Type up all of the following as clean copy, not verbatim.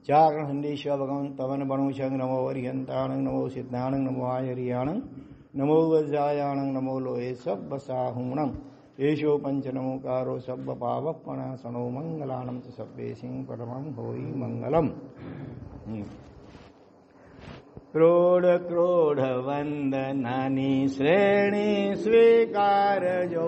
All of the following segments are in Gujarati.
ચારણ હંદીશ્વ ભગવન તવન બણુષંગ નમો હરિહંતાણંગ નમો સિદ્ધાણંગ નમો આયરિયાણંગ નમો વજાયાણંગ નમો લોહે સબ્બ સાહુણંગ એશો પંચનમોકારો સબ્બ પાવપણાસણો મંગલાણં ચ સબ્બે સિંહ પરમં હોઈ મંગલમ. ક્રોડ ક્રોડ વંદનાની શ્રેણી સ્વીકારજો,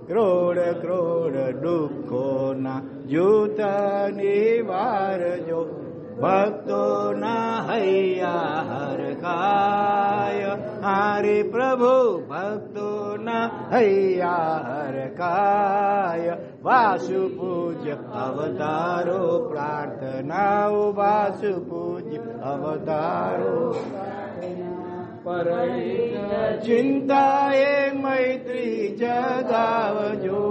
ક્રોડ ક્રોડ દુઃખોના જૂથ નિવારજો, ભક્તોના હૈયા હરખાય હારે પ્રભુ, ભક્તોના હૈયા હરખાય. વાસુ પૂજ્ય અવતારો પ્રાર્થનાઓ, વાસુ પૂજ્ય અવતારો ચિંતા એ મૈત્રી જગાવજો,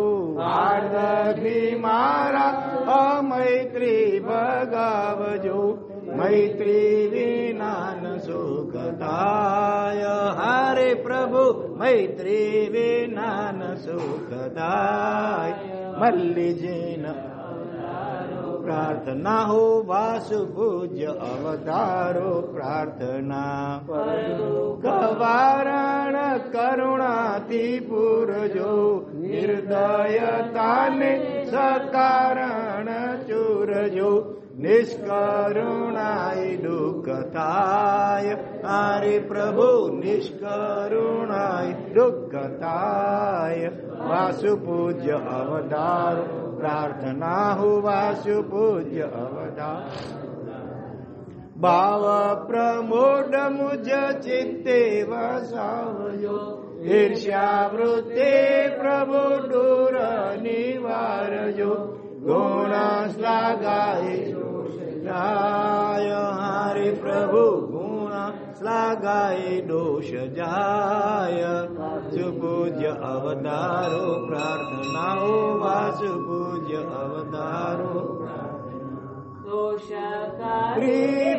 આર્ધથી મારા અમૈત્રી ભગાવજો, મૈત્રી વિનાન સુખ થાય હારે પ્રભુ, મૈત્રી વિનાન સુખ થાય. મલ્લીજીન પ્રાર્થના હો, વાસુ પૂજ્ય અવતારો પ્રાર્થના. કવારણ કરુણાથી પૂરજો, નિર્દયતાને સકારણ ચૂરજો, નિષ્કરુણાય દુઃખ થાય હારે પ્રભુ, નિષ્કરુણાય દુઃખ થાય. વાસુ પૂજ્ય અવતારો પ્રાર્થના હો, વાસુ પૂજ્ય અવતાર. ભાવ પ્રમોદ મુજ ચિત્તે વસાવજો, ઈર્ષ્યા વૃત્તિ પ્રભુ દૂર નિવારજો, ગુણ શ્લાઘાય હારે પ્રભુ, ગુણ શ્લાઘાય દોષ જાય. સુપૂજ્ય અવતારો પ્રાર્થનાઓ, વાસુ પૂજ્ય અવતારો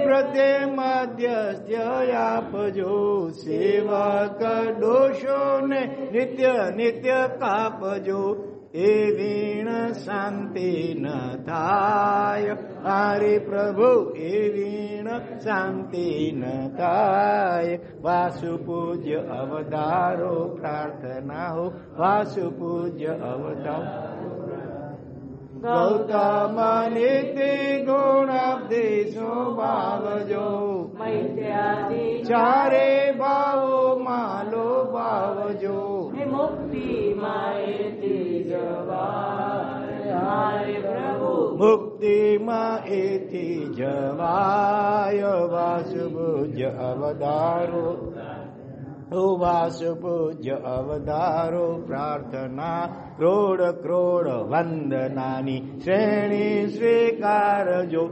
પ્રત્યે મધ્યસ્થ્ય આપજો, સેવક દોષોને નિત્ય નિત્ય કાપજો, એ વીણ શાંતિ ન થાય હારે પ્રભુ, એ વીણ શાંતિ ન થાય. વાસુ પૂજ્ય અવતારો પ્રાર્થના હો, વાસુ પૂજ્ય અવતારો. ગૌતમ નીતિ ગુણાબ્દેશો ભાવજો, ચારે ભાવો માલો ભાવજો, મુક્તિ માં એથી જવાય. વાસુ પૂજ્ય અવતારો, વાસુ પૂજ્ય અવતારો પ્રાર્થના. ક્રોડ ક્રોડ વંદનાની શ્રેણી સ્વીકારજો,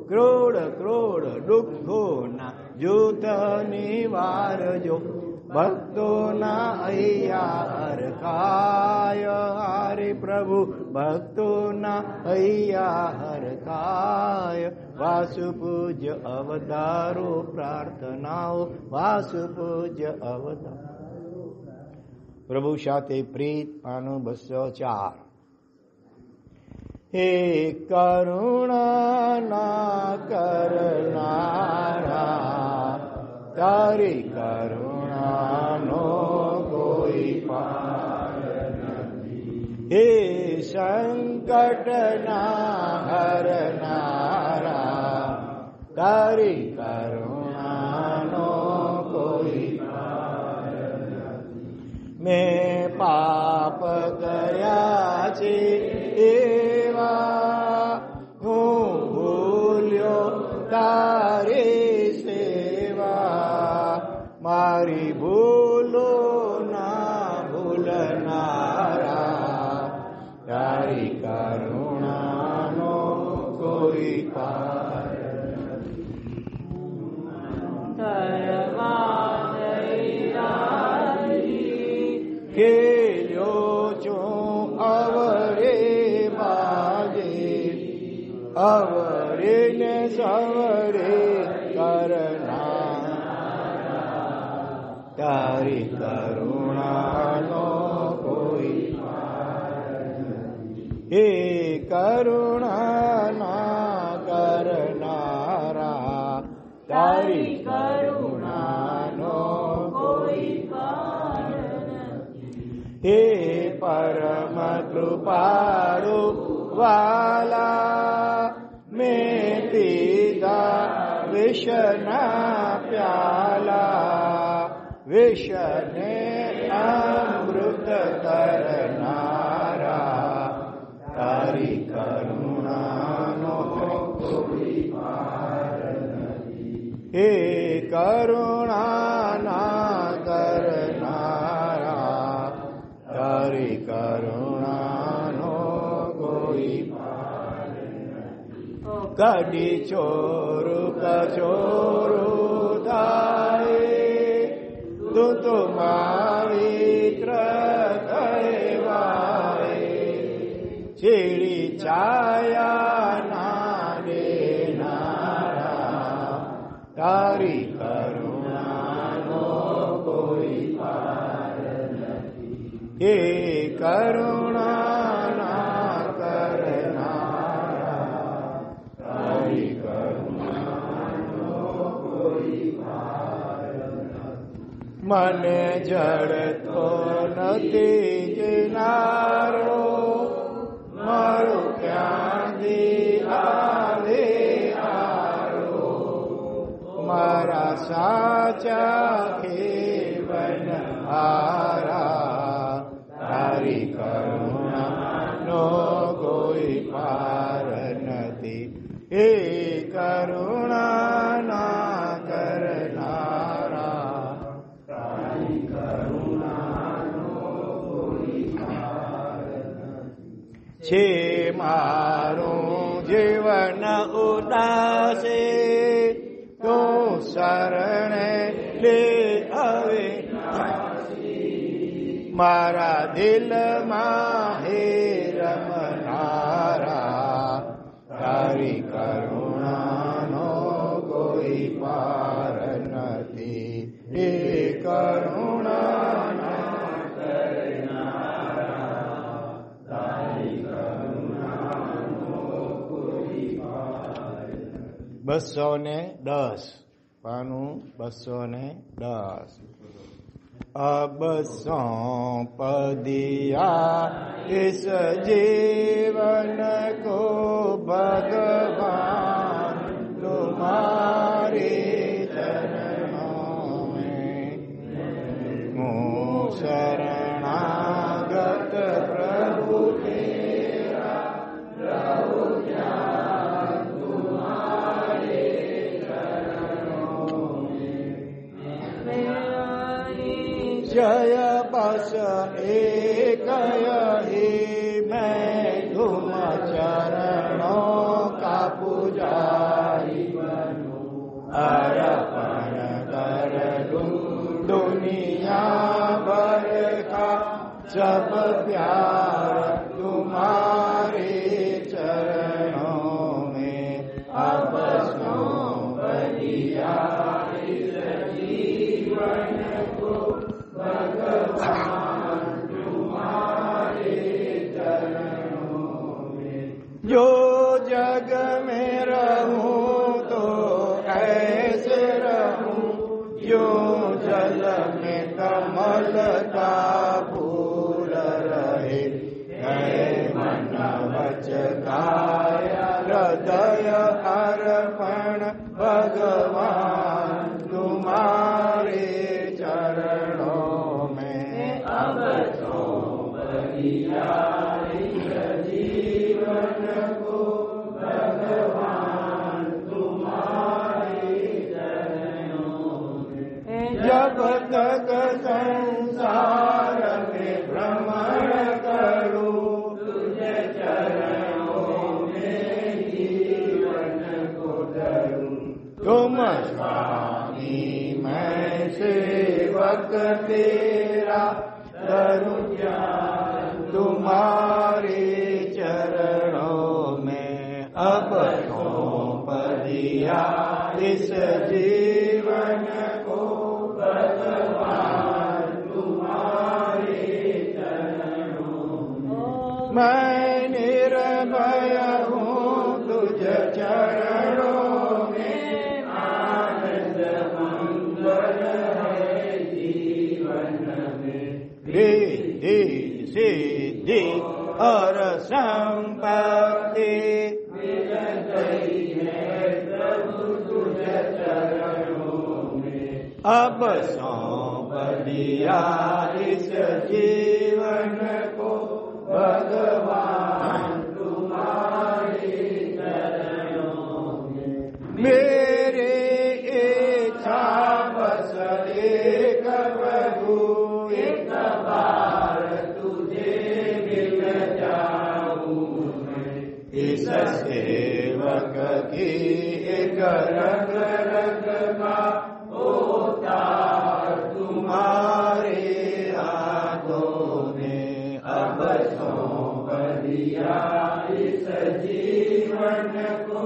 ક્રોડ ક્રોડ દુઃખોના જૂથ નિવારજો, ભક્તોના હૈયા હરખાય હારે પ્રભુ, ભક્તોના હૈયા હરખાય. વાસુ પૂજ્ય અવતારો પ્રાર્થનાઓ, વાસુ પૂજ્ય અવતારો. પ્રભુ સાથે પ્રીત પાનો 204. હે કરુણા કરનારા, તારી કરુણાનો કોઈ પાર નથી. હે સંકટના હરનારા, તારી કરુણાનો કોઈ પાર નથી. મેં પાપ કર્યા છે એવા, હું ભૂલ્યો તારી સેવા, મારી ભૂલો ના ભૂલનારા, તારી કરુણાનો કોઈ પાર નથી. ખેલ્યો છું અવરે બાજે, અવરે ને સવરે કરનારા, તારી કરુણાનો કોઈ પાર નથી. હે કરુણા ના કરનારા, કૃપાળુ વાલા મેં પીધા વિષના પ્યાલા વિષને અમૃત કરનારા તારી કરુણાનો કોઈ પાર નથી. હે કરુણાના કરનારા તારી કરુણાનો કોઈ પાર નથી. કડી ચોરુ કચોરુ થાય તું તો પવિત્ર કહેવાય. ચીડી છાયા ના દેનારા તારી કરુણાનો કોઈ પાર નથી. હે કરુણાના કરનારા તારી કરુણાનો કોઈ પાર નથી. મને જડતો નથી કિનારો મારું ક્યાંથી આવે આરો મારા સાચા ખેવન હારા તારી કરુણાનો કોઈ પાર નથી. હે કરુણાના કરનારા તારી કરુણાનો કોઈ પાર નથી. છે મારું જીવન ઉદાસે તો શરણે લે હવે મારા દિલમાં હે રમનારા તારી કરુણાનો કોઈ પાર નથી. હે કરુણાના કરનારા તારી કરુણાનો કોઈ પાર નથી. 210 પાનું 210. अब सौंप दिया इस जीवन को भगवान तुम्हारे चरणों में. मुँह शरणागत प्रभु तेरा प्रभु ज्ञान तुम्हारे चरणों में. जय बस एक ही मैं तुम चरणों का पुजारी बनूं. अर्पण कर दूं दुनिया भर का सब प्यार तुम्हारे चरणों में. अब सौंप दिया इस जीवन को भगवान तुम्हारे चरणों में. जो जग में रहूं तो ऐसे रहूं जो जल में कमल का फूल रहे. है मन वच काया हृदय अर्पण भगवान तुम्हारे चरणों में. अब सौंप दिया इस जीवन को भगवान तुम्हारे चरणों में. जब तक संसार में भ्रमण करूं तुझे चरणों में जीवन को धरूं. तुम स्वामी मैं सेवक तेरा धरूं ज्ञान तुम्हारे चरणों में. अब सौंप दिया इस जीवन को भगवान तुम्हारे चरणों में. मैं निर्भय हूँ तुझ चरणों में. आनंद मंगल है जीवन में. रिद्धि सिद्धि संपत्ति अब सौंप दिया इस जीवन को भगवान तुम्हारे चरणों में। मेरे इच्छा बस एक प्रभु एक बार तुझे मिल जाऊं मैं। इस सेवक की एक रग रग का उतार तुम्हारे हाथों में। अब सौंप दिया इस जीवन को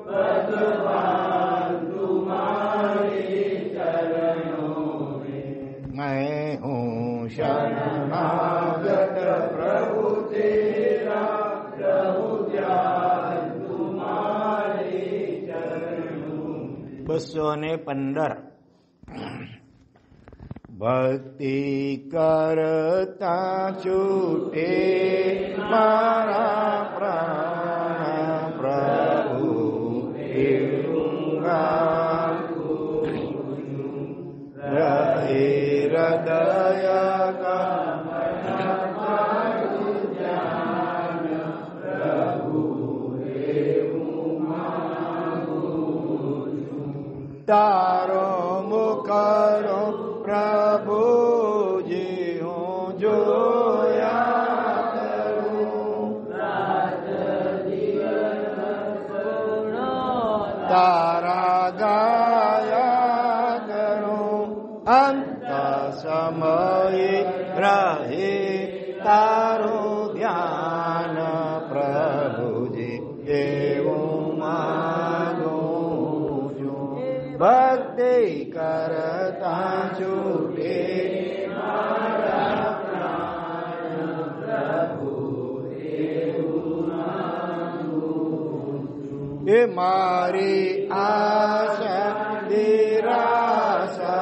भगवान तुम्हारे चरणों में। मैं हूँ शरणागत प्रभु तेरा, प्रभु ध्यान तुम्हारे चरणों। 215 भक्ति करता छूटे मारा प्राण प्रभु देऊंगा। रहे हृदय का ज्ञान प्रभु देऊंगा। तारो मुखरो प्रभु जी हूँ जो याद करूं। तारा गाया करूं। अंत समय रहे तारो ध्यान प्रभु जी देवों मांगो जो। भक्ति करता छूटे मारा प्राण प्रभु देवों मांगो जो। ये मारी आशा निराशा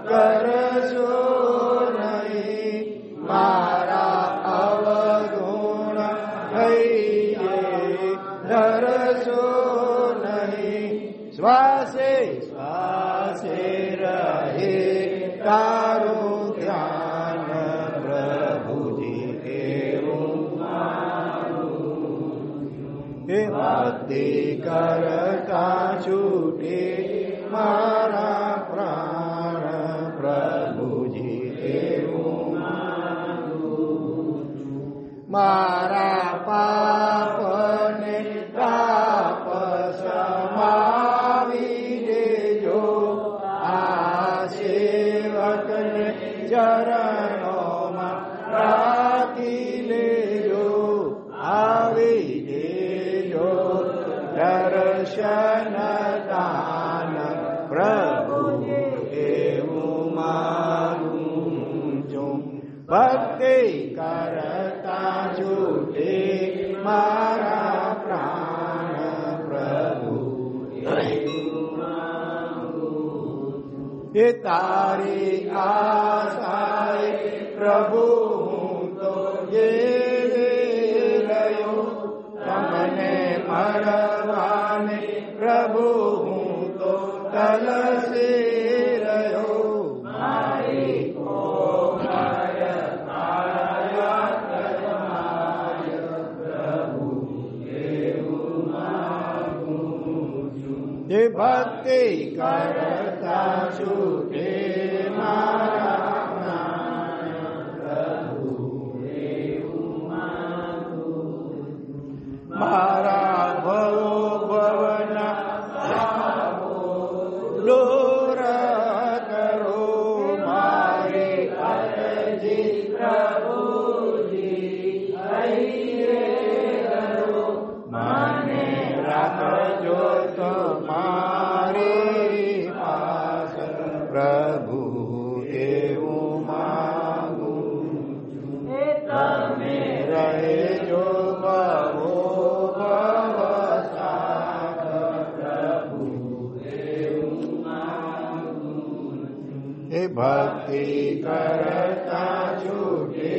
कर सो नहीं। मारा अवगुण है धर सो नहीं। श्वासे श्वासे रहे तारो ध्यान प्रभु जी देवों मांगो। भक्ति करता छूटे मारा प्राण प्रभु जी देवों मांगो। मारा पाप ने ताप समावी दे जो। आसेवक ने चरणों में राखी ले जो। आवी दे जो दर्शन दान प्रभु देवों मांगो जो। भक्ति करता छूटे मारा प्राण प्रभु देवों मांगो। ये तारी आशाए प्रभु हूँ तो ये रयो। तमने मरवाने प्रभु हूँ तो तल से रयो। मारी को माय माया करमाय प्रभु देवों मांगो जो। ये भक्ति करता छूटे मारा प्राण प्रभु देवों मांगो। मारा भवो भवना दूर करो। मारे अर्जी प्रभु जी करो। माने रखो तुम्हारे पास प्रभु देवों मांगो। तमे रहे जो बहो भवसागर प्रभु देवों मांगो। भक्ति करता छूटे